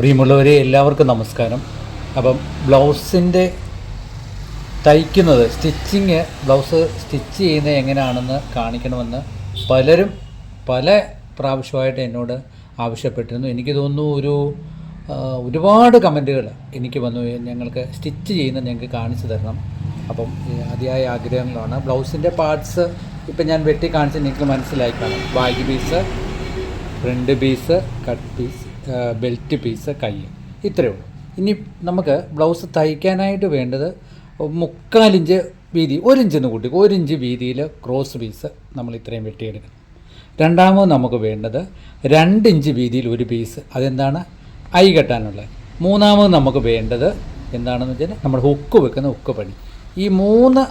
പ്രിയമുള്ളവരെ എല്ലാവർക്കും നമസ്കാരം. അപ്പം ബ്ലൗസിൻ്റെ തയ്ക്കുന്നത് ബ്ലൗസ് സ്റ്റിച്ച് ചെയ്യുന്നത് എങ്ങനെയാണെന്ന് കാണിക്കണമെന്ന് പലരും പല പ്രാവശ്യമായിട്ട് എന്നോട് ആവശ്യപ്പെട്ടിരുന്നു. എനിക്ക് തോന്നുന്നു ഒരുപാട് കമൻറ്റുകൾ എനിക്ക് വന്നു, ഞങ്ങൾക്ക് സ്റ്റിച്ച് ചെയ്യുന്നത് ഞങ്ങൾക്ക് കാണിച്ചു തരണം. അപ്പം അതിയായ ആഗ്രഹങ്ങളാണ്. ബ്ലൗസിൻ്റെ പാർട്സ് ഇപ്പം ഞാൻ വെട്ടി കാണിച്ച് നിങ്ങൾക്ക് മനസ്സിലായി കാണും. Back piece, front piece, cut piece, belt piece, കൈ, ഇത്രയേ ഉള്ളൂ. ഇനി നമുക്ക് ബ്ലൗസ് തയ്ക്കാനായിട്ട് വേണ്ടത് 3/4 ഇഞ്ച് വീതി, 1 ഇഞ്ചെന്ന് കൂട്ടി 1 ഇഞ്ച് വീതിയിൽ ക്രോസ് പീസ് നമ്മൾ ഇത്രയും വെട്ടിയെടുക്കണം. രണ്ടാമത് നമുക്ക് വേണ്ടത് 2 ഇഞ്ച് വീതിയിൽ ഒരു പീസ്, അതെന്താണ് ഐ കെട്ടാനുള്ളത്. മൂന്നാമത് നമുക്ക് വേണ്ടത് എന്താണെന്ന് വെച്ചാൽ നമ്മൾ ഹുക്ക് വെക്കുന്ന ഹുക്ക് പണി. ഈ 3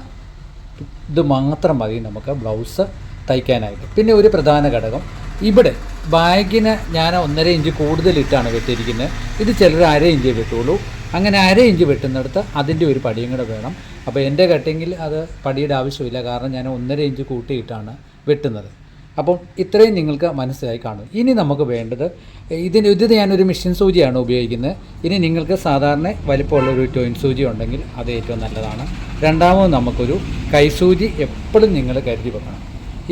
ഇത് മാത്രം മതി നമുക്ക് ബ്ലൗസ് തയ്ക്കാനായിട്ട്. പിന്നെ ഒരു പ്രധാന ഘടകം, ഇവിടെ ബാഗിന് ഞാൻ 1.5 ഇഞ്ച് കൂടുതലിട്ടാണ് വെട്ടിയിരിക്കുന്നത്. ഇത് ചിലർ 1/2 ഇഞ്ച് വെട്ടുള്ളൂ. അങ്ങനെ 1/2 ഇഞ്ച് വെട്ടുന്നിടത്ത് അതിൻ്റെ ഒരു പടിയും കൂടെ വേണം. അപ്പോൾ എൻ്റെ കട്ടിങ്ങിൽ അത് പടിയുടെ ആവശ്യമില്ല, കാരണം ഞാൻ 1.5 ഇഞ്ച് കൂട്ടിയിട്ടാണ് വെട്ടുന്നത്. അപ്പം ഇത്രയും നിങ്ങൾക്ക് മനസ്സിലായി കാണും. ഇനി നമുക്ക് വേണ്ടത് ഇത് ഞാനൊരു മിഷൻ സൂചിയാണ് ഉപയോഗിക്കുന്നത്. ഇനി നിങ്ങൾക്ക് സാധാരണ വലിപ്പമുള്ളൊരു ടോയിൻ സൂചി ഉണ്ടെങ്കിൽ അത് ഏറ്റവും നല്ലതാണ്. രണ്ടാമത് നമുക്കൊരു കൈസൂചി എപ്പോഴും നിങ്ങൾ കരുതി വെക്കണം.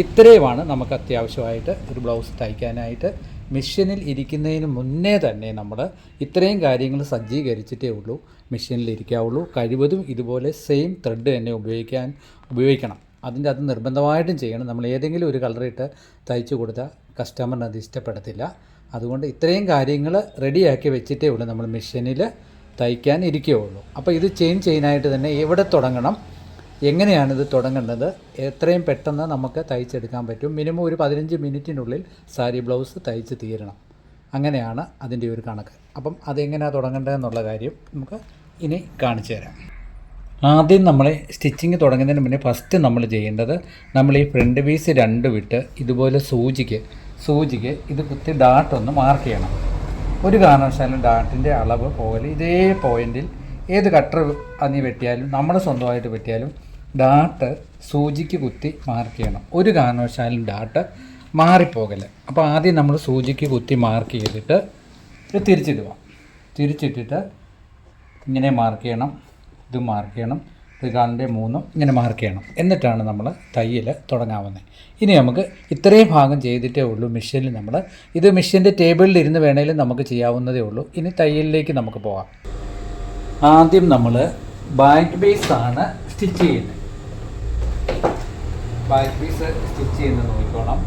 ഇത്രയുമാണ് നമുക്ക് അത്യാവശ്യമായിട്ട് ഒരു ബ്ലൗസ് തയ്ക്കാനായിട്ട്. മെഷീനിൽ ഇരിക്കുന്നതിന് മുന്നേ തന്നെ നമ്മൾ ഇത്രയും കാര്യങ്ങൾ സജ്ജീകരിച്ചിട്ടേ ഉള്ളൂ മെഷീനിൽ ഇരിക്കാവുള്ളൂ. കഴിവതും ഇതുപോലെ സെയിം ത്രെഡ് തന്നെ ഉപയോഗിക്കണം. അതിൻ്റെ അത് നിർബന്ധമായിട്ടും ചെയ്യണം. നമ്മൾ ഏതെങ്കിലും ഒരു കളറിട്ട് തയ്ച്ചു കൊടുത്താൽ കസ്റ്റമറിന് അത് ഇഷ്ടപ്പെടത്തില്ല. അതുകൊണ്ട് ഇത്രയും കാര്യങ്ങൾ റെഡിയാക്കി വെച്ചിട്ടേ ഉള്ളൂ നമ്മൾ മെഷീനിൽ തയ്ക്കാൻ ഇരിക്കുകയുള്ളൂ. അപ്പോൾ ഇത് ചെയിനായിട്ട് തന്നെ എവിടെ തുടങ്ങണം, എങ്ങനെയാണിത് തുടങ്ങേണ്ടത്, എത്രയും പെട്ടെന്ന് നമുക്ക് തയ്ച്ചെടുക്കാൻ പറ്റും. മിനിമം ഒരു 15 മിനിറ്റിനുള്ളിൽ സാരി ബ്ലൗസ് തയ്ച്ച് തീരണം. അങ്ങനെയാണ് അതിൻ്റെ ഒരു കണക്ക്. അപ്പം അതെങ്ങനെയാണ് തുടങ്ങേണ്ടതെന്നുള്ള കാര്യം നമുക്ക് ഇനി കാണിച്ചു തരാം. ആദ്യം നമ്മൾ സ്റ്റിച്ചിങ് തുടങ്ങുന്നതിന് മുന്നേ ഫസ്റ്റ് നമ്മൾ ചെയ്യേണ്ടത്, നമ്മൾ ഈ ഫ്രണ്ട് പീസ് 2 വിട്ട് ഇതുപോലെ സൂചിക്ക് ഇത് കുത്തി ഡാട്ടൊന്ന് മാർക്ക് ചെയ്യണം. ഒരു കാരണവശാലും ഡാട്ടിൻ്റെ അളവ് പോലെ ഇതേ പോയിൻറ്റിൽ ഏത് കട്ടർ നീ വെട്ടിയാലും നമ്മൾ സ്വന്തമായിട്ട് വെട്ടിയാലും ഡാട്ട് സൂചിക്ക് കുത്തി മാർക്ക് ചെയ്യണം. ഒരു കാരണവശാലും ഡാട്ട് മാറിപ്പോകല്. അപ്പോൾ ആദ്യം നമ്മൾ സൂചിക്ക് കുത്തി മാർക്ക് ചെയ്തിട്ട് തിരിച്ചിട്ടിട്ട് ഇങ്ങനെ മാർക്ക് ചെയ്യണം, ഇത് മാർക്ക് ചെയ്യണം, ഇത് 2, 3 ഇങ്ങനെ മാർക്ക് ചെയ്യണം. എന്നിട്ടാണ് നമ്മൾ തയ്യൽ തുടങ്ങാവുന്നത്. ഇനി നമുക്ക് ഇത്രയും ഭാഗം ചെയ്തിട്ടേ ഉള്ളൂ മെഷീനിൽ ഇത് മെഷീൻ്റെ ടേബിളിൽ ഇരുന്ന് വേണേലും നമുക്ക് ചെയ്യാവുന്നതേ ഉള്ളൂ. ഇനി തയ്യലിലേക്ക് നമുക്ക് പോകാം. ആദ്യം നമ്മൾ ബാക്ക് പീസാണ് സ്റ്റിച്ച് ചെയ്യുന്നത്. ബാക്ക് പീസ് സ്റ്റിച്ച് ചെയ്യുന്നത് നോക്കിക്കോണം.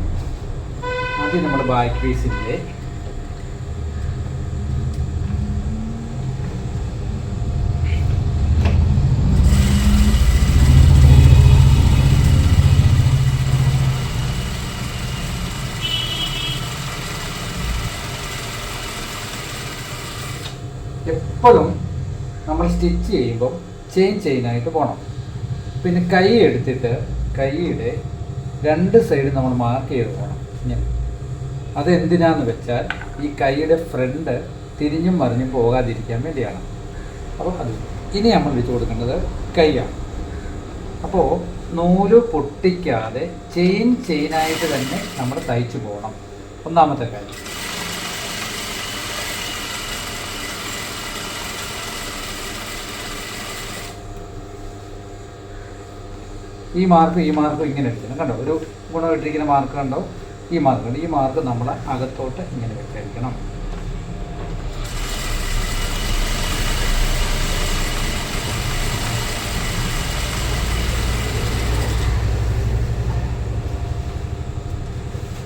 ആദ്യം നമ്മൾ ബാക്ക് പീസിൻ്റെ എപ്പോഴും നമ്മൾ സ്റ്റിച്ച് ചെയ്യുമ്പോൾ ചെയിനായിട്ട് പോകണം. പിന്നെ കൈ എടുത്തിട്ട് കൈയുടെ 2 സൈഡ് നമ്മൾ മാർക്ക് ചെയ്ത് പോകണം ഇങ്ങനെ. അതെന്തിനാന്ന് വെച്ചാൽ ഈ കൈയുടെ ഫ്രണ്ട് തിരിഞ്ഞും മറിഞ്ഞും പോകാതിരിക്കാൻ വേണ്ടിയാണ്. അപ്പോൾ അത് ഇനി നമ്മൾ വെച്ച് കൊടുക്കേണ്ടത് കൈയാണ്. അപ്പോൾ നൂല് പൊട്ടിക്കാതെ ചെയിനായിട്ട് തന്നെ നമ്മൾ തയ്ച്ചു പോകണം. ഒന്നാമത്തെ കാര്യം. ഈ മാർക്ക് ഇങ്ങനെ എടുക്കണം. കണ്ടോ, ഒരു ഗുണമിട്ടിരിക്കുന്ന മാർക്ക് കണ്ടോ, ഈ മാർക്ക് നമ്മൾ അകത്തോട്ട് ഇങ്ങനെ വെച്ചിരിക്കണം.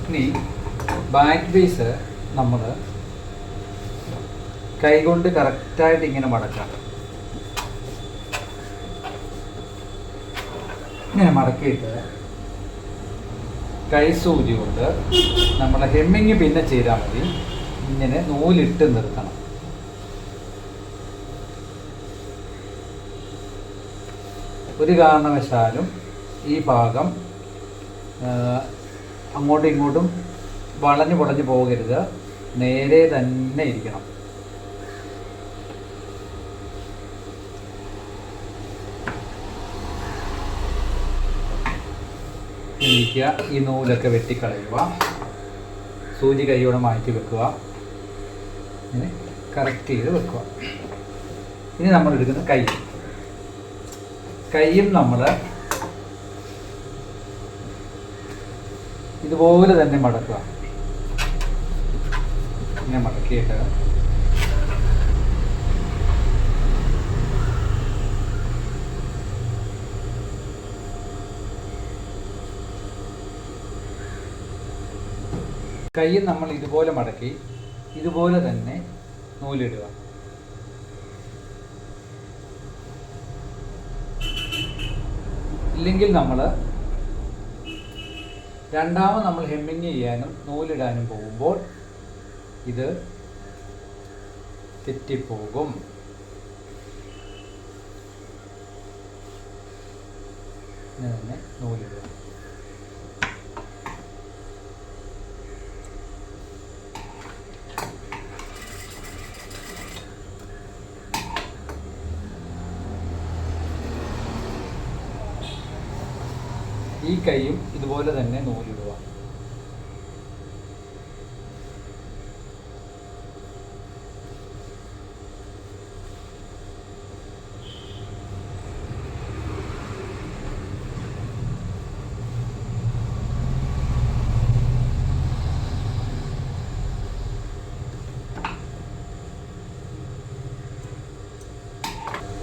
ഇനി ബാക്ക് പീസ് നമ്മൾ കൈകൊണ്ട് കറക്റ്റായിട്ട് ഇങ്ങനെ മടക്കാം. ഇങ്ങനെ മടക്കിയിട്ട് കൈസൂചി കൊണ്ട് നമ്മൾ ഹെമ്മിങ് പിന്നെ ചെയ്താൽ മതി. ഇങ്ങനെ നൂലിട്ട് നിർത്തണം. ഒരു കാരണവശാലും ഈ ഭാഗം അങ്ങോട്ടും ഇങ്ങോട്ടും വളഞ്ഞു പോകരുത്, നേരെ തന്നെ ഇരിക്കണം. ഇരിക്കുക. ഈ നൂലൊക്കെ വെട്ടിക്കളയുക, സൂചി കൈയോടെ മാറ്റി വെക്കുക. ഇങ്ങനെ കറക്റ്റ് ചെയ്ത് വെക്കുക. ഇനി നമ്മൾ എടുക്കുന്ന കൈയും നമ്മൾ ഇതുപോലെ തന്നെ മടക്കുക. ഇങ്ങനെ മടക്കിയിട്ട് കൈ നമ്മൾ ഇതുപോലെ മടക്കി ഇതുപോലെ തന്നെ നൂലിടുക. ഇല്ലെങ്കിൽ നമ്മൾ രണ്ടാമത് നമ്മൾ ഹെമ്മിങ് ചെയ്യാനും നൂലിടാനും പോകുമ്പോൾ ഇത് തെറ്റിപ്പോകും. ഇങ്ങനെ തന്നെ നൂലിടുക. ഈ കൈയും ഇതുപോലെ തന്നെ നൂലിടുക.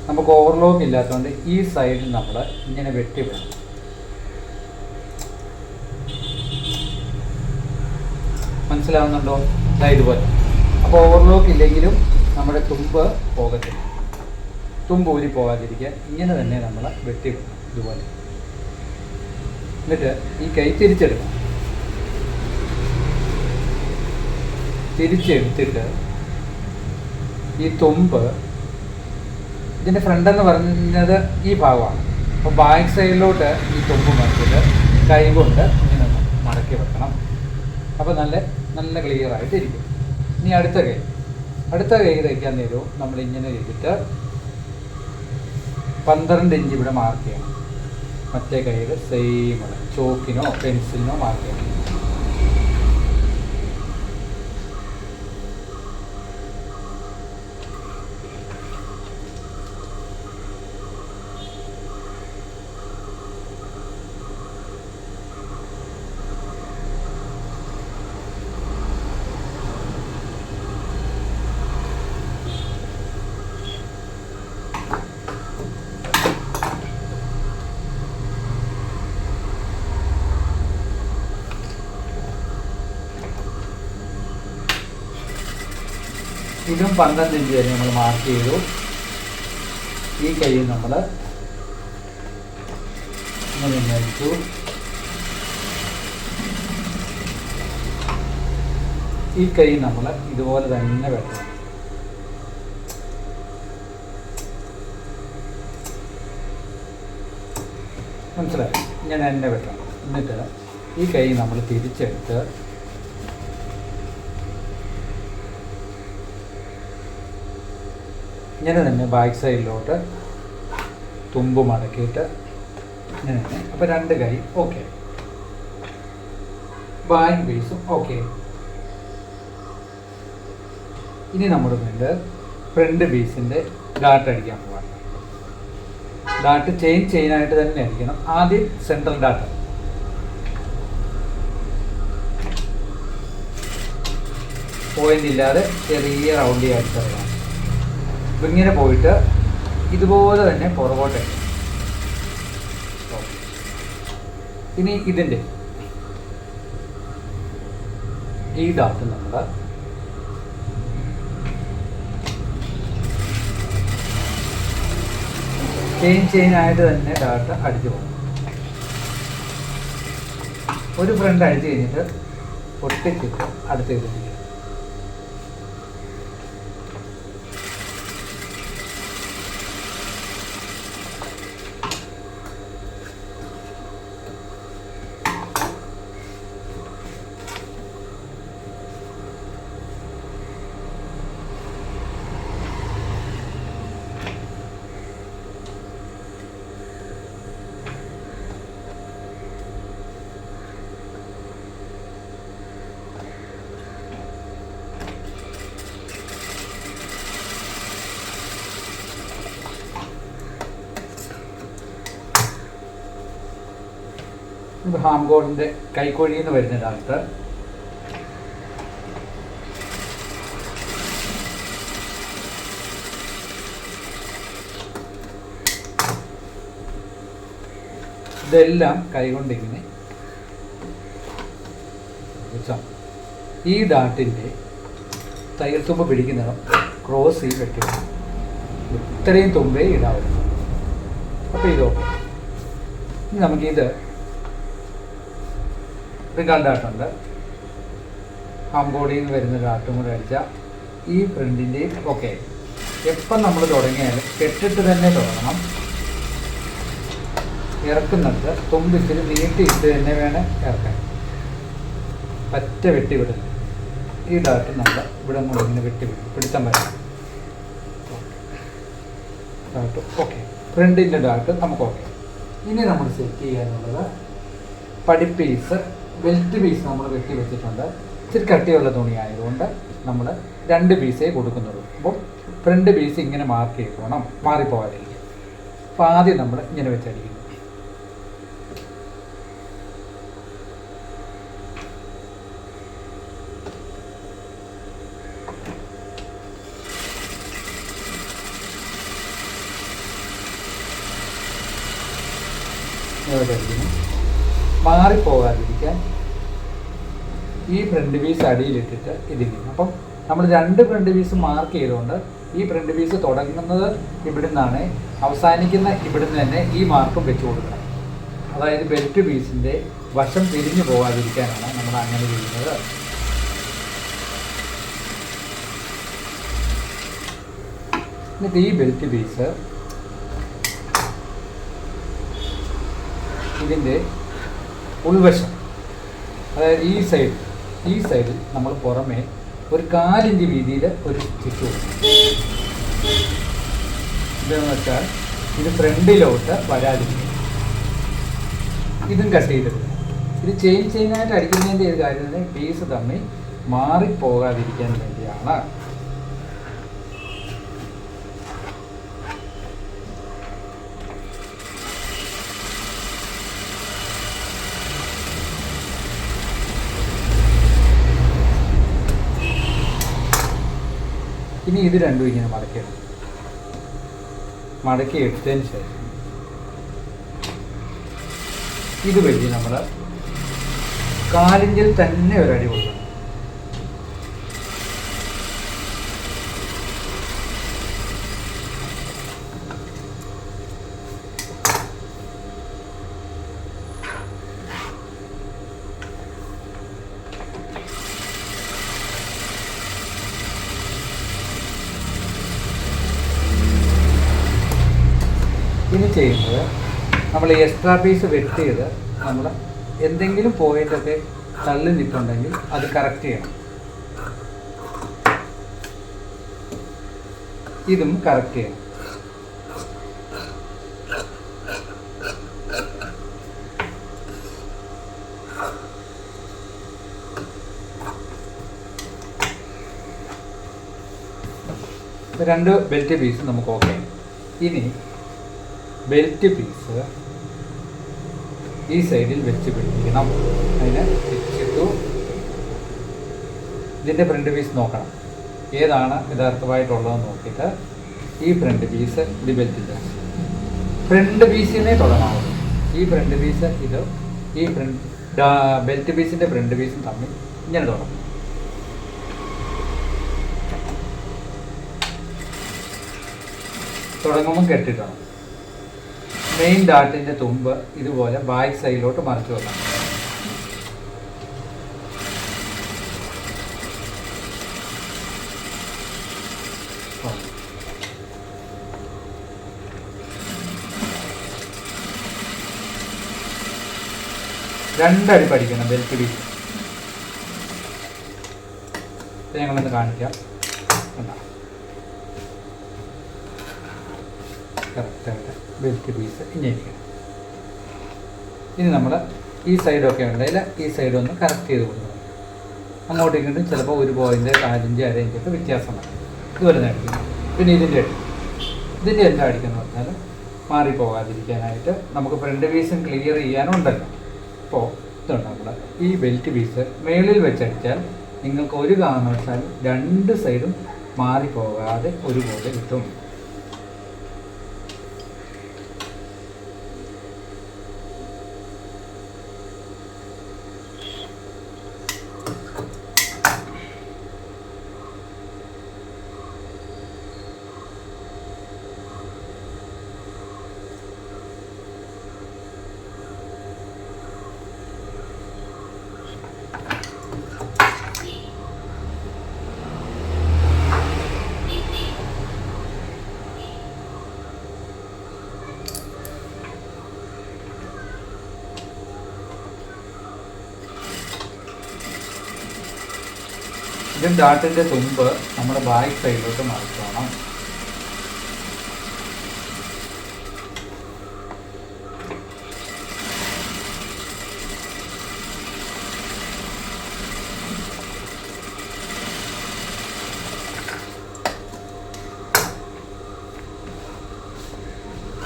നമുക്ക് ഓവർലോക്ക് ഇല്ലാത്തതുകൊണ്ട് ഈ സൈഡിൽ നമ്മൾ ഇങ്ങനെ വെട്ടിവിടണം. മനസ്സിലാവുന്നുണ്ടോ? ഇതുപോലെ. അപ്പോൾ ഓവർലോക്ക് ഇല്ലെങ്കിലും നമ്മുടെ തുമ്പ് പോകത്തില്ല. തുമ്പ് ഊരി പോകാതിരിക്കാൻ ഇങ്ങനെ തന്നെ നമ്മൾ വെട്ടിവിടണം ഇതുപോലെ. എന്നിട്ട് ഈ കൈ തിരിച്ചെടുക്കണം. തിരിച്ചെടുത്തിട്ട് ഈ തുമ്പ്, ഇതിൻ്റെ ഫ്രണ്ട് എന്ന് പറഞ്ഞത് ഈ ഭാഗമാണ്. അപ്പോൾ ബാക്ക് സൈഡിലോട്ട് ഈ തുമ്പ് മറിച്ചിട്ട് കൈ കൊണ്ട് ഇങ്ങനെ മടക്കി വെക്കണം. അപ്പോൾ നല്ല ക്ലിയർ ആയിട്ടിരിക്കും. ഇനി അടുത്ത കൈ തയ്ക്കാൻ നേരവും നമ്മൾ ഇങ്ങനെ ചെയ്തിട്ട് 12 ഇഞ്ച് ഇവിടെ മാർക്ക് ചെയ്യണം. മറ്റേ കൈയിൽ സെയിം ചോക്കിനോ പെൻസിലിനോ മാർക്ക് ചെയ്യണം. ഇതും 12 ഇഞ്ച് വരെ നമ്മൾ മാർക്ക് ചെയ്തു. ഈ കൈ നമ്മൾ ഇങ്ങനെ വെച്ചു. ഈ കൈ നമ്മൾ ഇതുപോലെ തന്നെ വെട്ടണം. മനസ്സിലായി? ഇങ്ങനെ തന്നെ വെട്ടണം. എന്നിട്ട് ഈ കൈ നമ്മൾ തിരിച്ചെടുത്ത് ഇങ്ങനെ തന്നെ ബാക്ക് സൈഡിലോട്ട് തുമ്പ് മടക്കിയിട്ട് ഇങ്ങനെ തന്നെ. അപ്പോൾ 2 കൈ ഓക്കെ, ബാക്ക് പീസും ഓക്കെ. ഇനി നമ്മൾ ഫ്രണ്ട് പീസിൻ്റെ ഡാട്ട് അടിക്കാൻ പോകാം. ഡാട്ട് ചെയിനായിട്ട് തന്നെ അടിക്കണം. ആദ്യം സെൻട്രൽ ഡാട്ട് പോയിന്റ് ഇല്ലാതെ ചെറിയ റൗണ്ടി അടിച്ചറിയാം. അപ്പം ഇങ്ങനെ പോയിട്ട് ഇതുപോലെ തന്നെ പുറകോട്ട്. ഇനി ഇതിൻ്റെ ഈ ഡാട്ട് നമ്മൾ ചെയിനായിട്ട് തന്നെ ഡാട്ട് അടിച്ചു പോകും. ഒരു ഫ്രണ്ട് അടിച്ചു കഴിഞ്ഞിട്ട് പൊട്ടിച്ചിട്ട് അടുത്തേക്ക്. ഇത് ഹാംഗോളിൻ്റെ കൈക്കോഴിയിൽ നിന്ന് വരുന്ന ഡാക്ടർ. ഇതെല്ലാം കൈകൊണ്ടിങ്ങനെ ഈ ഡാട്ടിൻ്റെ തയ്യൽ തുമ്പ് പിടിക്കുന്നിടം ക്രോസ് ചെയ്ത് വെട്ടി ഇത്രയും തുമ്പേ ഇടാവുള്ളൂ. അപ്പോൾ ഇതൊക്കെ ഇനി നമുക്കിത് റിഗാൾ ഡാട്ടുണ്ട്. ഹാംബോഡിയിൽ നിന്ന് വരുന്ന ഡാട്ടും കൂടെ അടിച്ചാൽ ഈ പ്രിൻറ്റിൻ്റെയും ഓക്കെ. എപ്പം നമ്മൾ തുടങ്ങിയാലും കെട്ടിട്ട് തന്നെ തുടങ്ങണം. ഇറക്കുന്നിടത്ത് തുമ്പിച്ചിൽ നീട്ടിയിട്ട് തന്നെ വേണം ഇറക്കാൻ. പറ്റ വെട്ടി വിടുന്നു. ഈ ഡാട്ട് നമ്മൾ ഇവിടെ കൊണ്ട് ഇങ്ങനെ വെട്ടി വിടും, പിടുത്തം വരാം. ഡാട്ട് ഓക്കെ, ഫ്രണ്ടിൻ്റെ ഡാട്ട് നമുക്ക് ഓക്കെ. ഇനി നമ്മൾ സെറ്റ് ചെയ്യാനുള്ളത് പടിപ്പീസ്, ബെൽറ്റ് പീസ് നമ്മൾ വെട്ടി വെച്ചിട്ടുണ്ട്. ഇച്ചിരി കട്ടിയുള്ള തുണി ആയതുകൊണ്ട് നമ്മൾ 2 പീസേ കൊടുക്കുന്നുള്ളൂ. അപ്പോൾ ഫ്രണ്ട് പീസ് ഇങ്ങനെ മാർക്ക് ചെയ്തോണം, മാറിപ്പോകാതിരിക്കും. അപ്പോൾ ആദ്യം നമ്മൾ ഇങ്ങനെ വെച്ചടിക്കുന്നു. മാറിപ്പോകാതിരിക്കാൻ ഈ ഫ്രണ്ട് പീസ് അടിയിലിട്ടിട്ട് ഇതിങ്ങനെ. അപ്പം നമ്മൾ 2 ഫ്രണ്ട് പീസ് മാർക്ക് ചെയ്തുകൊണ്ട് ഈ ഫ്രണ്ട് പീസ് തുടങ്ങുന്നത് ഇവിടെ നിന്നാണ്, അവസാനിക്കുന്ന ഇവിടുന്ന് തന്നെ ഈ മാർക്കും വെച്ച് കൊടുക്കണം. അതായത് ബെൽറ്റ് പീസിൻ്റെ വശം പിരിഞ്ഞു പോകാതിരിക്കാനാണ് നമ്മൾ അങ്ങനെ ചെയ്യുന്നത്. എന്നിട്ട് ഈ ബെൽറ്റ് പീസ് ഇതിൻ്റെ ഉൾവശം, അതായത് ഈ സൈഡിൽ നമ്മൾ പുറമേ ഒരു 4 ഇഞ്ച് വീതിയിൽ ഒരു സ്റ്റിച്ച് കൊടുക്കും. ഇതെന്ന് വെച്ചാൽ ഇത് ഫ്രണ്ടിലോട്ട് വരാതിരിക്കും. ഇതും കട്ട് ചെയ്തിട്ടുണ്ട്. ഇത് ചെയിനായിട്ട് അടിക്കുന്നതിൻ്റെ ഒരു കാര്യം തന്നെ പീസ് തമ്മിൽ മാറിപ്പോകാതിരിക്കാൻ വേണ്ടിയാണ്. ഇനി ഇത് രണ്ടും ഇങ്ങനെ മടക്കി എടുത്തതിന് ശേഷം ഇത് വഴി നമ്മൾ 4 ഇഞ്ചിൽ തന്നെ ഒരടി കൊടുക്കണം. ഇനി ചെയ്യുന്നത് നമ്മൾ എക്സ്ട്രാ പീസ് വെട്ടിയത് നമ്മൾ എന്തെങ്കിലും പോയിൻ്റൊക്കെ തള്ളി നിൽക്കുന്നുണ്ടെങ്കിൽ അത് കറക്റ്റ് ചെയ്യണം. ഇതും കറക്റ്റ് ചെയ്യണം. രണ്ട് ബെൽറ്റ് പീസ് നമുക്ക് ഓക്കെ. ഇനി ബെൽറ്റ് പീസ് ഈ സൈഡിൽ വെച്ച് പിടിപ്പിക്കണം. അതിന് വെച്ചിട്ടു ഇതിൻ്റെ ഫ്രണ്ട് പീസ് നോക്കണം ഏതാണ് യഥാർത്ഥമായിട്ടുള്ളതെന്ന് നോക്കിയിട്ട് ഈ ഫ്രണ്ട് പീസ് ഇത് ബെൽറ്റിൻ്റെ ഫ്രണ്ട് പീസിനെ തുടങ്ങാവുള്ളൂ. ഈ ഫ്രണ്ട് പീസ് ഇത് ഈ ബെൽറ്റ് പീസിൻ്റെ ഫ്രണ്ട് പീസും തമ്മിൽ ഇങ്ങനെ തുടങ്ങും. തുടങ്ങുമ്പോൾ കെട്ടിക്കണം. മെയിൻ ഡാട്ടിൻ്റെ തുമ്പ് ഇതുപോലെ ബാക്ക് സൈഡിലോട്ട് മറിച്ച് വെക്കണം. രണ്ടടി പഠിക്കണം ബെൽറ്റ് പീസ്. ഞങ്ങളൊന്ന് കാണിക്കാം. കറക്റ്റായിട്ട് ബെൽറ്റ് പീസ് ഇങ്ങനെ. ഇനി നമ്മൾ ഈ സൈഡൊക്കെ ഉണ്ടെങ്കിൽ ഈ സൈഡ് ഒന്ന് കറക്റ്റ് ചെയ്ത് കൊടുക്കണം. അങ്ങോട്ടും ഇങ്ങോട്ടും ചിലപ്പോൾ 1 പോയിൻ്റ് 4 ഇഞ്ച് 1/2 ഇഞ്ചൊക്കെ വ്യത്യാസം വരും. ഇതുപോലെ അടിക്കുന്നു. പിന്നെ ഇതിൻ്റെ എന്താ അടിക്കുന്നത് പറഞ്ഞാൽ മാറിപ്പോകാതിരിക്കാനായിട്ട് നമുക്ക് ഫ്രണ്ട് പീസും ക്ലിയർ ചെയ്യാനുണ്ടല്ലോ. ഇപ്പോൾ ഇതുണ്ട് നമ്മൾ ഈ ബെൽറ്റ് പീസ് മേളിൽ വെച്ചടിച്ചാൽ നിങ്ങൾക്ക് ഒരു കാരണവശാലും രണ്ട് സൈഡും മാറിപ്പോകാതെ ഒരുപോലെ കിട്ടും. ഇതിൻ്റെ ഡാട്ടിൻ്റെ തുമ്പ് നമ്മുടെ ബാക്ക് സൈഡിലോട്ട് മറിക്കണം.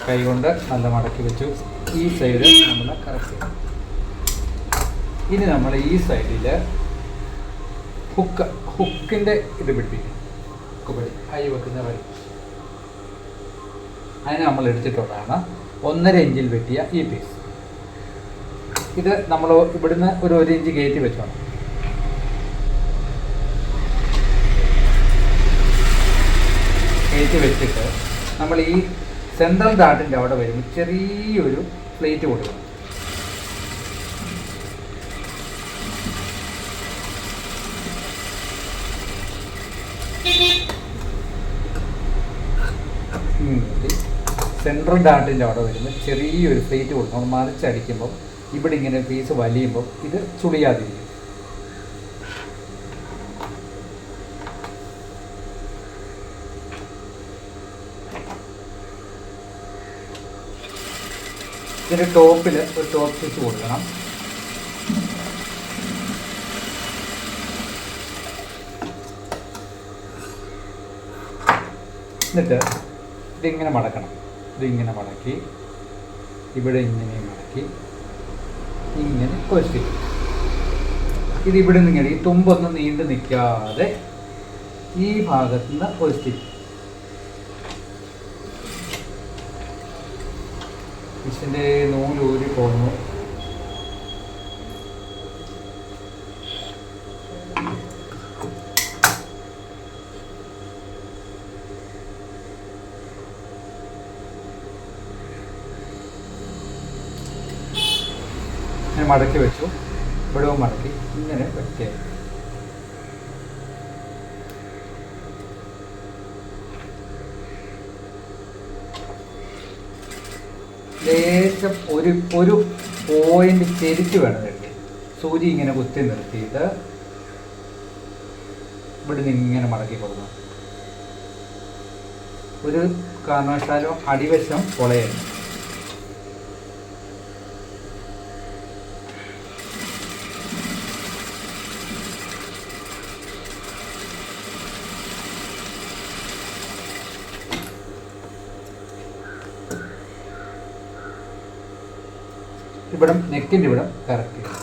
കൈകൊണ്ട് നല്ല മടക്കി വെച്ചു. ഈ സൈഡ് നമ്മൾ കറക്റ്റ് ചെയ്യണം. ഇനി നമ്മൾ ഈ സൈഡിൽ ഹുക്കിൻ്റെ ഇത് പിടിപ്പിക്കും. ഹുക്ക് പടി കൈ വെക്കുന്ന വഴി അതിന് നമ്മൾ എടുത്തിട്ടുള്ളതാണ് 1.5 ഇഞ്ചിൽ വെട്ടിയ ഈ പീസ്. ഇത് നമ്മൾ ഇവിടുന്ന് ഒരു 1 ഇഞ്ച് കയറ്റി വെച്ചോണം. കയറ്റി വെച്ചിട്ട് നമ്മൾ ഈ സെൻട്രൽ ഡാട്ടിൻ്റെ അവിടെ വരുമ്പോൾ ചെറിയൊരു പ്ലേറ്റ് കൊടുക്കണം. സെൻട്രൽ ഡാട്ടിൻ്റെ അവിടെ വരുമ്പോൾ ചെറിയൊരു പ്ലേറ്റ് കൊടുക്കണം. നമ്മൾ മറിച്ചടിക്കുമ്പോൾ ഇവിടെ ഇങ്ങനെ പീസ് വലിയുമ്പോൾ ഇത് ചുളിയാതിരിക്കും. ഇതിൻ്റെ ടോപ്പിൽ ഒരു ടോപ്പ് സ്റ്റിച്ച് കൊടുക്കണം. എന്നിട്ട് ഇതിങ്ങനെ മടക്കണം. ഇതിങ്ങനെ മടക്കി ഇവിടെ ഇങ്ങനെ മടക്കി ഇങ്ങനെ ഒരു സ്റ്റിച്ച്. ഇതിവിടെ നിന്ന് ഇങ്ങനെ ഈ തുമ്പൊന്നും നീണ്ടു നിൽക്കാതെ ഈ ഭാഗത്തു നിന്ന് ഒരു സ്റ്റിച്ച്. സ്റ്റിച്ചിൻ്റെ നൂലൂരി പോകുന്നു. മടക്കി വെച്ചു. ഇവിടവും മടക്കി ഇങ്ങനെ വെക്കുക. ലേശം ഒരു പോയിന്റ് ചെരിച്ച് വേണം എടുക്കാൻ. സൂചി ഇങ്ങനെ കുത്തി നിർത്തിയിട്ട് ഇവിടുന്ന് ഇങ്ങനെ മടക്കി കൊടുക്കണം. ഒരു കാരണവശാലും അടിവശം പൊളയരുത്. ഇവിടം നെക്കിൻ്റെ ഇവിടം കറക്റ്റ് ചെയ്യണം.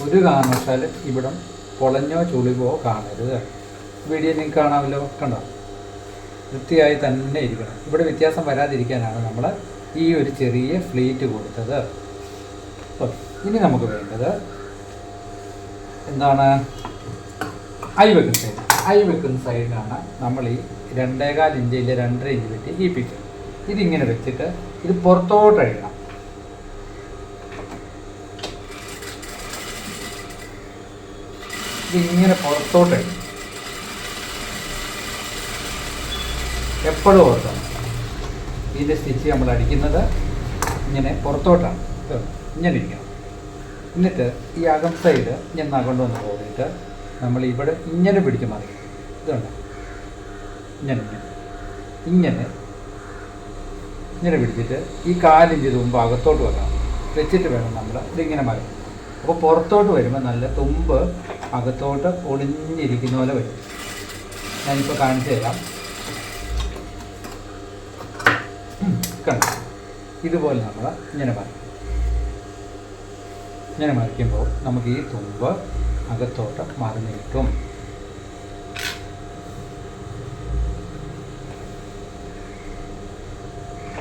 ഒരു കാരണവശാലും ഇവിടം പൊളഞ്ഞോ ചുളിവോ കാണരുത്. വീഡിയോ നിങ്ങൾക്ക് കാണാമല്ലോ, കണ്ടോ? വൃത്തിയായി തന്നെ ഇരിക്കണം. ഇവിടെ വ്യത്യാസം വരാതിരിക്കാനാണ് നമ്മൾ ഈ ഒരു ചെറിയ ഫ്ലീറ്റ് കൊടുത്തത്. ഇനി നമുക്ക് വേണ്ടത് എന്താണ്? ഐ വെക്കുന്ന സൈഡ്. ഐ വെക്കുന്ന സൈഡിലാണ് നമ്മൾ ഈ 2.25 ഇഞ്ചിൽ 2.5 ഇഞ്ച് വെട്ടി ഈ പീസ്. ഇതിങ്ങനെ വെച്ചിട്ട് ഇത് പുറത്തോട്ട് അഴിക്കണം. ഇതിങ്ങനെ പുറത്തോട്ട് അഴിക്കും. എപ്പോഴും ഓർക്കണം, ഇതിൻ്റെ സ്റ്റിച്ച് നമ്മൾ അടിക്കുന്നത് ഇങ്ങനെ പുറത്തോട്ടാണ്. ഇങ്ങനെ ഇരിക്കണം. എന്നിട്ട് ഈ അകം സൈഡ് ഞാൻ കൊണ്ടുവന്ന് പോയിട്ട് നമ്മൾ ഇവിടെ ഇങ്ങനെ പിടിച്ച് മറിക്കും. ഇതുണ്ട്, ഇങ്ങനെ ഇങ്ങനെ ഇങ്ങനെ പിടിച്ചിട്ട് ഈ 4 ഇഞ്ച് തുമ്പ് അകത്തോട്ട് വെക്കണം. വെച്ചിട്ട് വേണം നമ്മൾ ഇതിങ്ങനെ മറിക്കും. അപ്പോൾ പുറത്തോട്ട് വരുമ്പോൾ നല്ല തുമ്പ് അകത്തോട്ട് ഒളിഞ്ഞിരിക്കുന്ന പോലെ വരും. ഞാനിപ്പോൾ കാണിച്ചു തരാം. കണ്ടോ? ഇതുപോലെ നമ്മൾ ഇങ്ങനെ മറിക്കും. ഇങ്ങനെ മറിക്കുമ്പോൾ നമുക്ക് ഈ തുമ്പ് അകത്തോട്ട് മറിഞ്ഞ് കിട്ടും.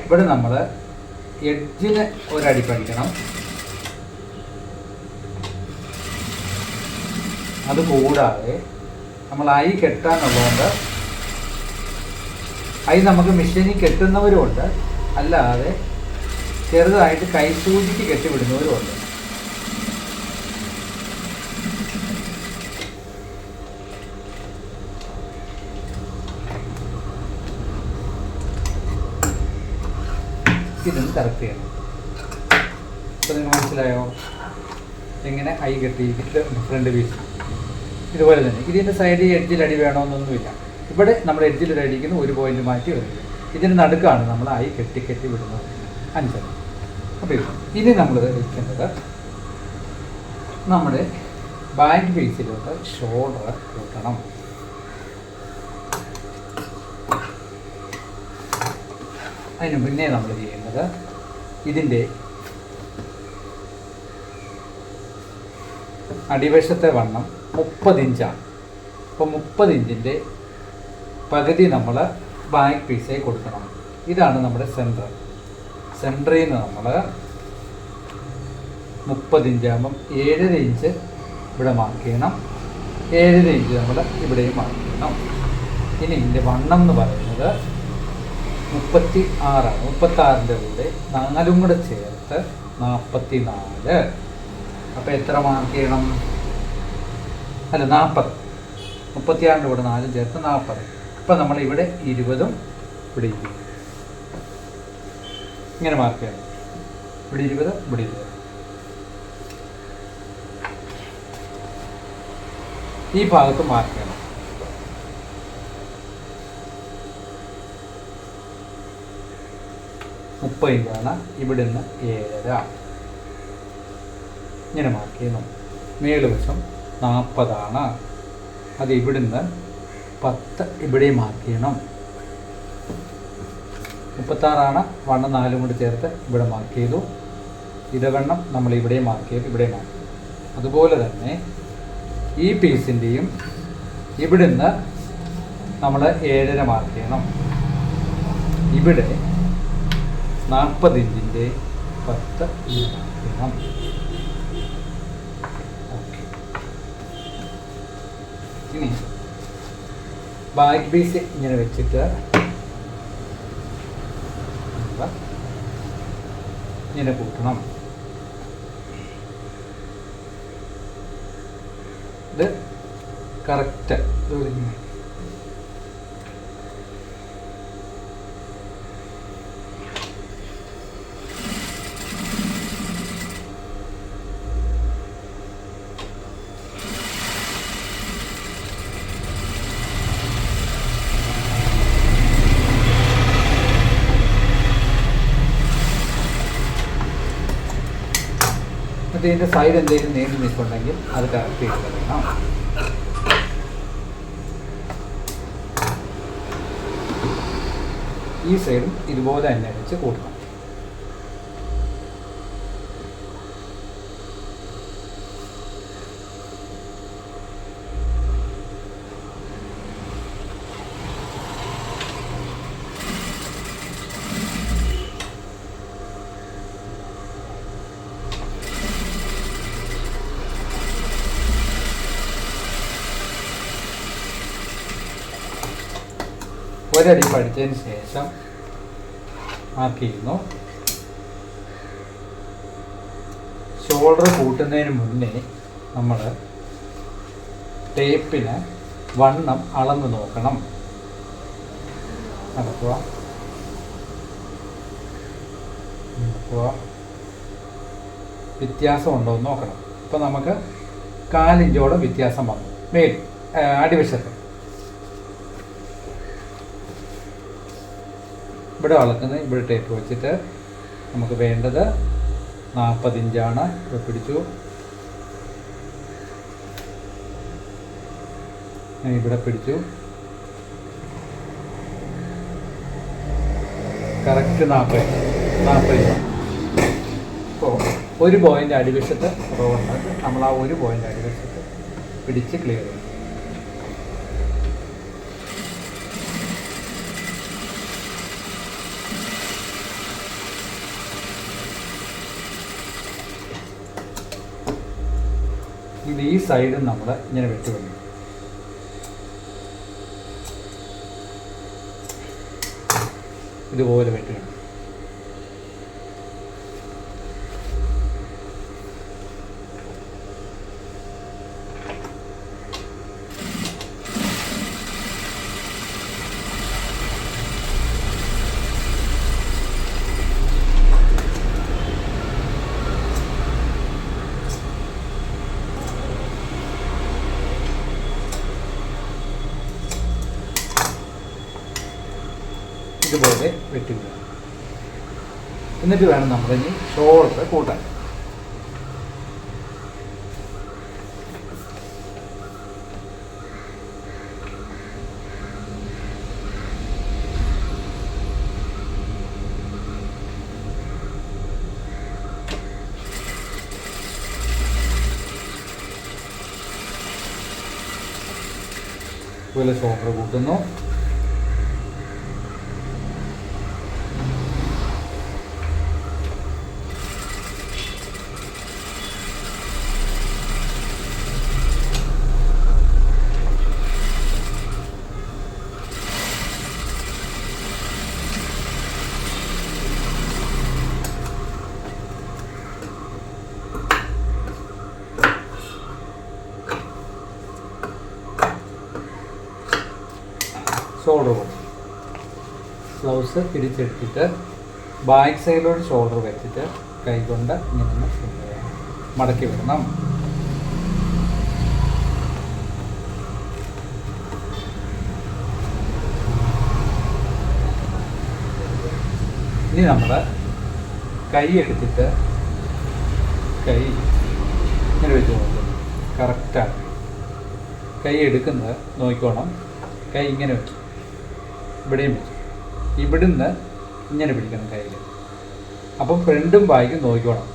ഇവിടെ നമ്മൾ എഡ്ജിന് ഒരടി പഠിക്കണം. അതുകൂടാതെ നമ്മൾ ഐ കെട്ടാനുള്ളതുകൊണ്ട് ഐ നമുക്ക് മെഷീനിൽ കെട്ടുന്നവരുമുണ്ട്, അല്ലാതെ ചെറുതായിട്ട് കൈസൂചിക്ക് കെട്ടിവിടുന്നവരുമുണ്ട്. ഇതൊന്ന് കറക്റ്റ് ചെയ്യണം. അപ്പോൾ നിങ്ങൾ മനസ്സിലായോ എങ്ങനെ ഐ കെട്ടിയിട്ട് ഫ്രണ്ട് പീസ് ഇതുപോലെ തന്നെ. ഇതിൻ്റെ സൈഡിൽ എഡ്ജിൽ അടി വേണമെന്നൊന്നുമില്ല. ഇവിടെ നമ്മൾ എഡ്ജിൽ ഒരു അടിക്കുന്നു, ഒരു പോയിന്റ് മാറ്റി വരും. ഇതിന് നടുക്കാണ് നമ്മൾ ഐ കെട്ടി വിടുന്നത് 5. അപ്പോൾ ഇനി നമ്മൾ വയ്ക്കുന്നത് നമ്മുടെ ബാക്ക് പീസിലോട്ട് ഷോൾഡർ കൂട്ടണം. അതിന് മുന്നേ നമ്മൾ ചെയ്യുന്നത് ഇതിൻ്റെ അടിവശത്തെ വണ്ണം 30 ഇഞ്ചാണ്. അപ്പോൾ 30 ഇഞ്ചിൻ്റെ പകുതി നമ്മൾ ബാക്ക് പീസായി കൊടുക്കണം. ഇതാണ് നമ്മുടെ സെൻറ്ററിൽ നിന്ന് നമ്മൾ 30 ഇഞ്ചാകുമ്പം 7.5 ഇഞ്ച് ഇവിടെ മാർക്ക് ചെയ്യണം. 7.5 ഇഞ്ച് നമ്മൾ ഇവിടെയും മാർക്ക് ചെയ്യണം. ഇനി ഇതിൻ്റെ വണ്ണം എന്ന് പറയുന്നത് 36ആണ്. 36ൻ്റെ കൂടെ 4 കൂടെ ചേർത്ത് 44. അപ്പോൾ എത്ര മാർക്ക് ചെയ്യണം? അല്ല 40. 36ൻ്റെ കൂടെ 4 ചേർത്ത് 40. അപ്പം നമ്മൾ ഇവിടെ 20ഉം ഇവിടെ 20 ഇങ്ങനെ മാർക്ക് ചെയ്യണം. ഇവിടെ 20, ഇവിടെ 20. ഈ ഭാഗത്ത് മാർക്ക് ചെയ്യണം. ഇഞ്ചാണ്. ഇവിടെ നിന്ന് 7.5 ഇങ്ങനെ മാർക്ക് ചെയ്യുന്നു. മേലുവശം 40ആണ്. അത് ഇവിടുന്ന് 10 ഇവിടെ മാർക്ക് ചെയ്യണം. 36ആണ്. വണ്ണം 4 കൂടി ചേർത്ത് ഇവിടെ മാർക്ക് ചെയ്തു. ഇടവണ്ണം നമ്മൾ ഇവിടെ മാർക്ക് ചെയ്തു, ഇവിടെ മാർക്ക് ചെയ്തു. അതുപോലെ തന്നെ ഈ പീസിൻ്റെയും ഇവിടുന്ന് നമ്മൾ 7.5 മാർക്ക് ചെയ്യണം. ഇവിടെ 40 ഇഞ്ചിൻ്റെ 10 മാർക്ക് ചെയ്യണം. ഓക്കെ. ഇനി ബാക്ക് പീസ് ഇങ്ങനെ വെച്ചിട്ട് ഇങ്ങനെ കൂട്ടണം. ഇത് കറക്റ്റ് ഇതിൻ്റെ സൈഡ് എന്തെങ്കിലും നീണ്ടു നിൽക്കുന്നുണ്ടെങ്കിൽ അത് കറക്റ്റ് ചെയ്ത് കളയണം. ഈ സൈഡും ഇതുപോലെ തന്നെ വെച്ച് കൂട്ടണം. ഒരടി പഠിച്ചതിന് ശേഷം മാർക്ക് ചെയ്യുന്നു. ഷോൾഡർ കൂട്ടുന്നതിന് മുന്നേ നമ്മൾ ടേപ്പിന് വണ്ണം അളന്ന് നോക്കണം. നടക്കുക വ്യത്യാസമുണ്ടോ എന്ന് നോക്കണം. ഇപ്പം നമുക്ക് 4 ഇഞ്ചോളം വ്യത്യാസം വന്നു അടിവശത്ത്. ഇവിടെ അളക്കുന്നത് ഇവിടെ ടേപ്പ് വെച്ചിട്ട് നമുക്ക് വേണ്ടത് 40 ഇഞ്ചാണ്. ഇവിടെ പിടിച്ചു. ഇവിടെ പിടിച്ചു. Correct 40 inch. ഇപ്പോൾ ഒരു പോയിൻ്റ് അടിവശത്ത് കുറവുണ്ട്. നമ്മൾ ആ ഒരു പോയിൻ്റ് അടിവശത്ത് പിടിച്ച് ക്ലിയർ ചെയ്യണം. ഇത് ഈ സൈഡും നമ്മൾ ഇങ്ങനെ വെട്ടുകൊണ്ടു ഇതുപോലെ വെട്ടുകയാണ്. ഇതുപോലെ വെട്ടുക. എന്നിട്ട് വേണം നമ്മളിനി ഷോൾഡർ കൂട്ടാൻ. ഇതുപോലെ ഷോൾഡർ കൂട്ടുന്നു. ഷോൾഡർ ബ്ലൗസ് തിരിച്ചെടുത്തിട്ട് ബാക്ക് സൈഡിലോട്ട് ഷോൾഡർ വെച്ചിട്ട് കൈകൊണ്ട് ഇങ്ങനെ മടക്കി വിടണം. ഇനി നമ്മൾ കൈ എടുത്തിട്ട് കൈ ഇങ്ങനെ വെച്ച് നോക്കും. കറക്റ്റാണ് കൈ എടുക്കുന്നത്. നോക്കിക്കോണം. കൈ ഇങ്ങനെ വെച്ചു, ഇവിടെയും വെച്ചു. ഇവിടുന്ന് ഇങ്ങനെ പിടിക്കണം കയ്യിൽ. അപ്പം ഫ്രണ്ടും ബാക്കും നോക്കിക്കോണം.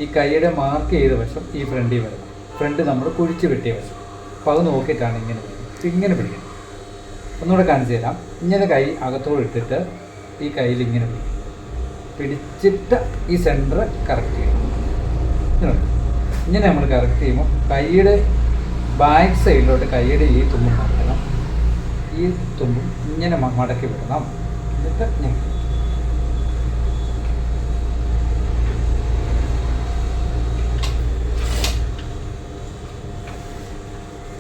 ഈ കൈയുടെ മാർക്ക് ചെയ്ത വശം ഈ ഫ്രണ്ടിൽ വരണം. ഫ്രണ്ട് നമ്മൾ കുഴിച്ച് വെട്ടിയ വശം. അപ്പോൾ അത് നോക്കിയിട്ടാണ് ഇങ്ങനെ പിടിക്കുന്നത്. ഇങ്ങനെ പിടിക്കണം. ഒന്നുകൂടെ കാണിച്ചു തരാം. ഇങ്ങനെ കൈ അകത്തോട് ഇട്ടിട്ട് ഈ കയ്യിൽ ഇങ്ങനെ പിടിച്ചിട്ട് ഈ സെൻറ്റർ കറക്റ്റ് ചെയ്യണം. ഇങ്ങനെ നമ്മൾ കറക്റ്റ് ചെയ്യുമ്പോൾ കൈയുടെ ബാക്ക് സൈഡിലോട്ട് കൈയുടെ ഈ തുമ്പ് മാറ്റണം. ഈ തുമ്പും ഇങ്ങനെ മടക്കി വിടണം. എന്നിട്ട് ഞാൻ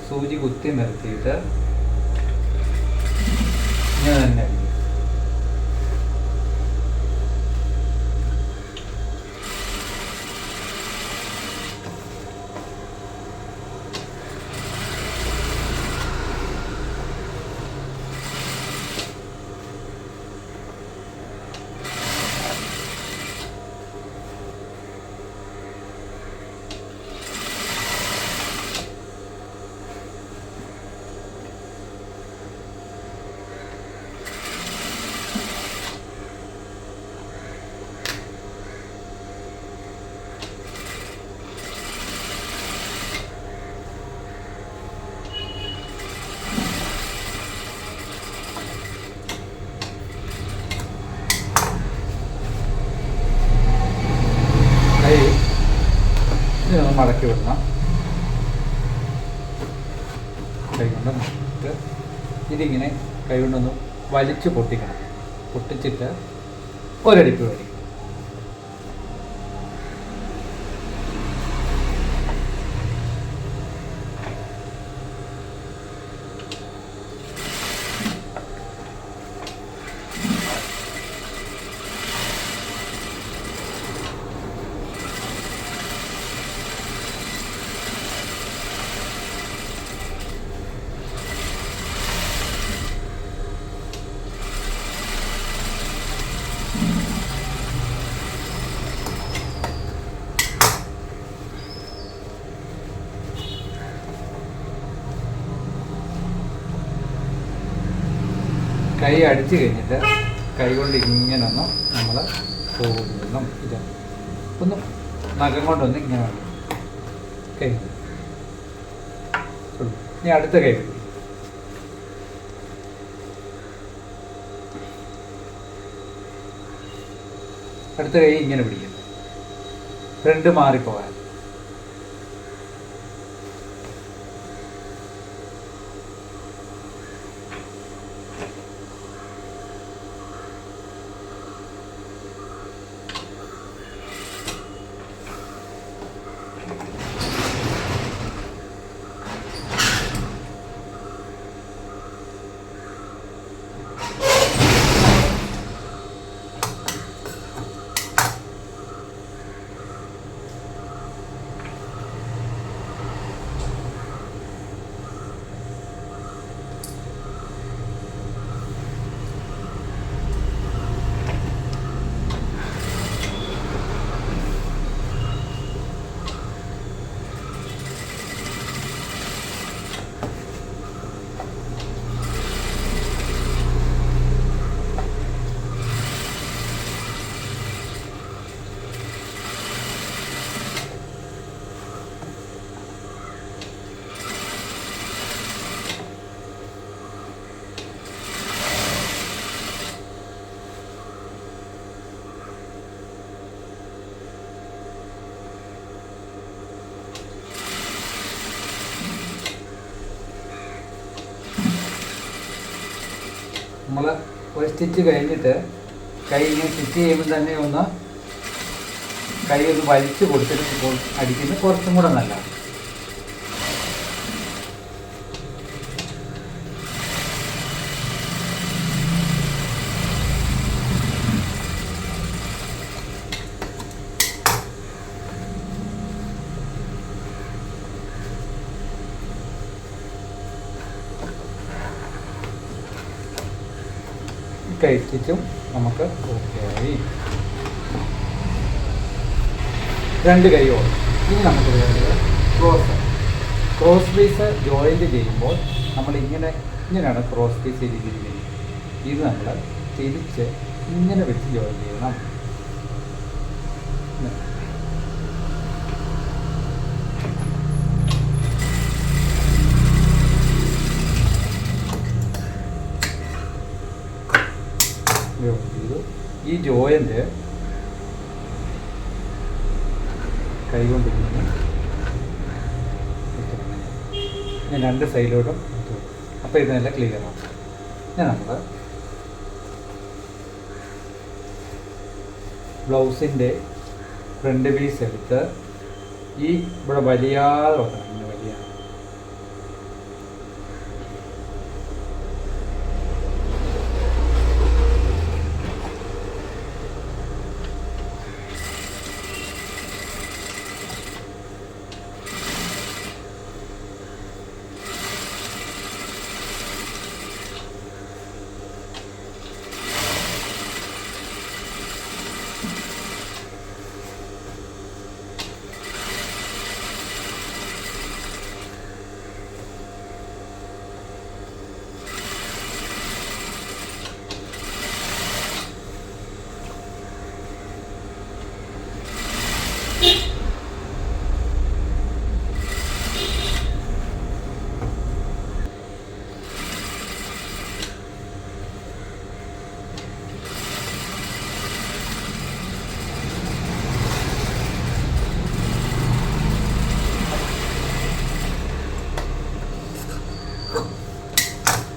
സൂചി കുത്തി നിർത്തിയിട്ട് ഇങ്ങനെ തന്നെ മടക്കി വിടണം. കൈകൊണ്ട് നോക്കിയിട്ട് ഇതിങ്ങനെ കൈകൊണ്ടൊന്ന് വലിച്ചു പൊട്ടിക്കണം. പൊട്ടിച്ചിട്ട് ഒരടിപ്പ് വരും. കൈ അടിച്ചു കഴിഞ്ഞിട്ട് കൈ കൊണ്ട് ഇങ്ങനെ ഒന്ന് നമ്മൾ പോകുന്നു. ഇത് ഒന്ന് നഖം കൊണ്ടൊന്ന് ഇങ്ങനെ വേണം കൈ. ഇനി അടുത്ത കൈ. അടുത്ത കൈ ഇങ്ങനെ പിടിക്കും, ഫ്രണ്ട് മാറിപ്പോകാൻ. നമ്മൾ ഒരു സ്റ്റിച്ച് കഴിഞ്ഞിട്ട് കൈ ഇങ്ങനെ സ്റ്റിച്ച് ചെയ്യുമ്പോൾ തന്നെ കൈ ഒന്ന് വലിച്ചു കൊടുത്തിട്ട് അടിക്കുന്നത് കുറച്ചും കൂടെ നല്ലതാണ്. കൈ സ്റ്റിച്ചും നമുക്ക് ഓക്കെ ആയി. രണ്ട് കൈയോട് ഇനി നമുക്ക് വേണ്ടത് ക്രോസ് പീസ് ജോയിൻറ്റ് ചെയ്യുമ്പോൾ നമ്മൾ ഇങ്ങനെയാണ് ക്രോസ് പീസ് ചെയ്തിരിക്കുന്നത്. ഇത് നമ്മൾ തിരിച്ച് ഇങ്ങനെ വെച്ച് ജോയിൻ ചെയ്യണം. ഈ ജോയിൻ്റ് കൈകൊണ്ട് ഞാൻ രണ്ട് സൈഡിലോട്ടും. അപ്പോൾ ഇത് നല്ല ക്ലിയറാണ്. ഞാൻ നമ്മൾ ബ്ലൗസിൻ്റെ ഫ്രണ്ട് പീസ് എടുത്ത് ഇവിടെ വലിയാതെ വെക്കണം. ഇങ്ങനെ വലിയ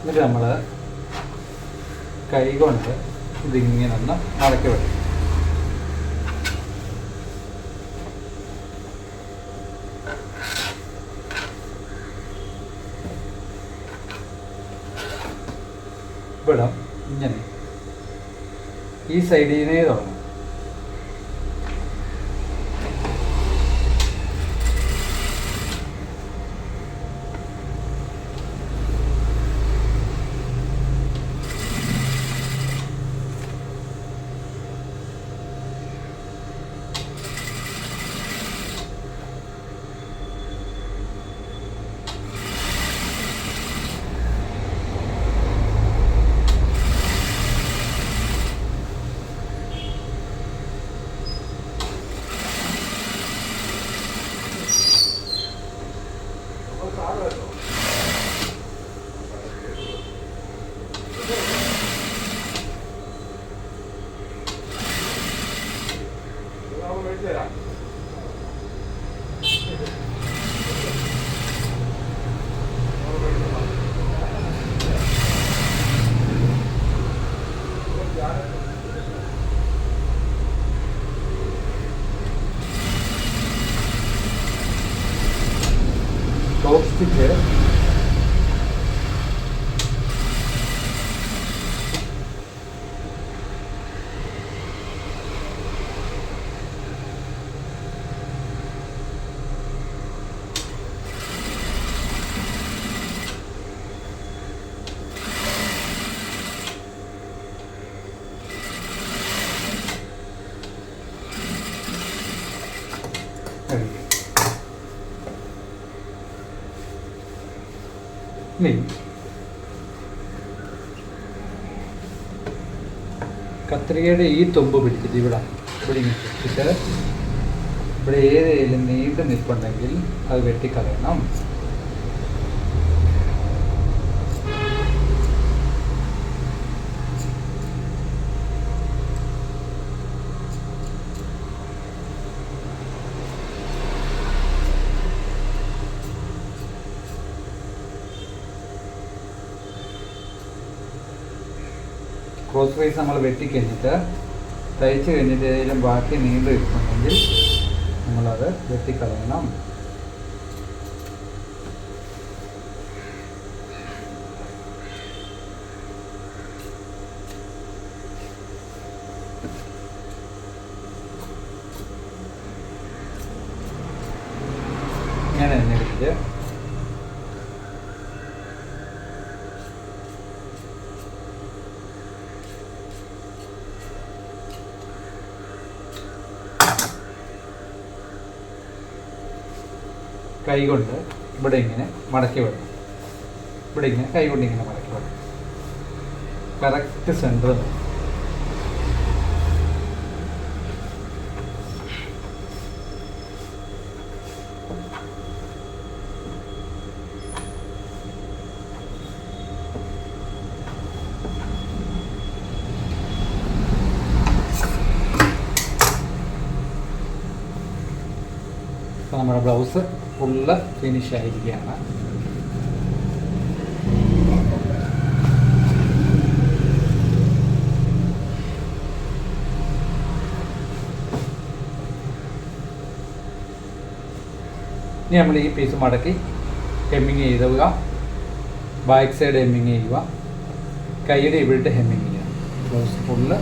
എന്നിട്ട് നമ്മൾ കൈ കൊണ്ട് ഇതിങ്ങനെ ഒന്ന് മടക്കി വെക്കും. ഇവിടെ ഇങ്ങനെ ഈ സൈഡിനെ തുടങ്ങും. സ്റ്റിച്ച് കത്രികയുടെ ഈ തുമ്പ് പിടിച്ചിട്ട് ഇവിടെ ഇങ്ങനെ പിടിച്ചിട്ട് ഇവിടെ ഏതെങ്കിലും നീണ്ടു നിൽപ്പുണ്ടെങ്കിൽ അത് വെട്ടിക്കളയണം. ക്രോസ് വൈസ് നമ്മൾ വെട്ടിക്കഴിഞ്ഞിട്ട് തയ്ച്ച് കഴിഞ്ഞിട്ട് ഏതെങ്കിലും ബാക്കി നീണ്ടു ഇരിക്കുന്നുണ്ടെങ്കിൽ നമ്മളത് വെട്ടിക്കളയണം. ഇങ്ങനെ തന്നെ എടുത്ത് കൈ കൊണ്ട് ഇവിടെ ഇങ്ങനെ മടക്കി വിടണം. ഇവിടെ ഇങ്ങനെ കൈ കൊണ്ട് ഇങ്ങനെ മടക്കി വിടണം. കറക്റ്റ് സെൻറ്റർ അപ്പോൾ നമ്മുടെ ബ്ലൗസ് ഫുള്ള് ഫിനിഷ് ആയിരിക്കുകയാണ്. ഇനി നമ്മൾ ഈ പീസ് മടക്കി ഹെമ്മിങ് ചെയ്തുക. ബാക്ക് സൈഡ് ഹെമ്മിങ് ചെയ്യുക. കൈയുടെ ഇവിടെ ഹെമ്മിങ് ചെയ്യുക. Blouse full